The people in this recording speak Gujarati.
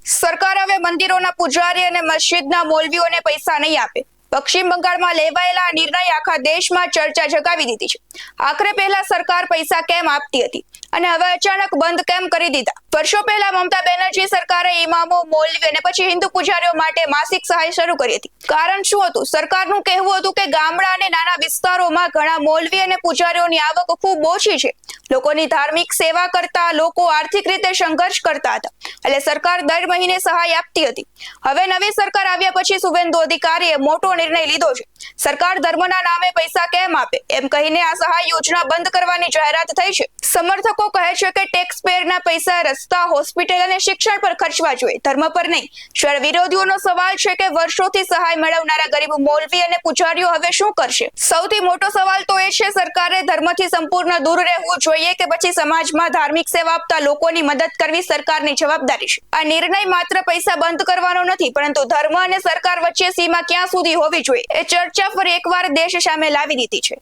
સરકાર હવે મંદિરોના પૂજારી અને મસ્જિદના મૌલવીઓને પૈસા નહીં આપે. પશ્ચિમ બંગાળમાં લેવાયેલા નિર્ણય આખા દેશમાં ચર્ચા જગાવી દીધી છે. આખરે પહેલા સરકાર પૈસા કેમ આપતી હતી અને હવે અચાનક બંધ કેમ કરી દીધા? વર્ષો પહેલા મમતા બેનર્જી સરકારે ઇમામો, મૌલવી અને પછી હિન્દુ પૂજારીઓ માટે માસિક સહાય શરૂ કરી હતી. કારણ શું હતું? સરકારનું કહેવું હતું કે ગામડા અને નાના વિસ્તારોમાં ઘણા મૌલવી અને પૂજારીઓની આવક ખૂબ ઓછી છે. લોકોની ધાર્મિક સેવા કરતા લોકો આર્થિક રીતે સંઘર્ષ કરતા હતા, એટલે સરકાર દર મહિને સહાય આપતી હતી. હવે નવી સરકાર આવ્યા પછી શુભેન્દુ અધિકારીએ મોટો નિર્ણય લીધો છે. સરકાર ધર્મના નામે પૈસા કેમ આપે એમ કહીને આ સહાય યોજના બંધ કરવાની જાહેરાત થઈ છે. સમર્થકો કહે છે કે ટેક્સ પેયરના પૈસા રસ્તા, હોસ્પિટલ અને શિક્ષણ પર ખર્ચવા જોઈએ, ધર્મ પર નહીં. જ્યારે વિરોધીઓનો સવાલ છે કે વર્ષોથી સહાય મેળવનારા ગરીબ મૌલવી અને પૂજારીઓ હવે શું કરશે? સૌથી મોટો સવાલ તો એ છે, સરકારે ધર્મથી સંપૂર્ણ દૂર રહેવું જોઈએ કે પછી સમાજમાં ધાર્મિક સેવા આપતા લોકોની મદદ કરવી સરકારની જવાબદારી છે. આ નિર્ણય માત્ર પૈસા બંધ કરવાનો નથી, પરંતુ ધર્મ અને સરકાર વચ્ચે સીમા ક્યાં સુધી હોવી જોઈએ એ ચર્ચા ફરી એકવાર દેશ સામે લાવી દીધી છે.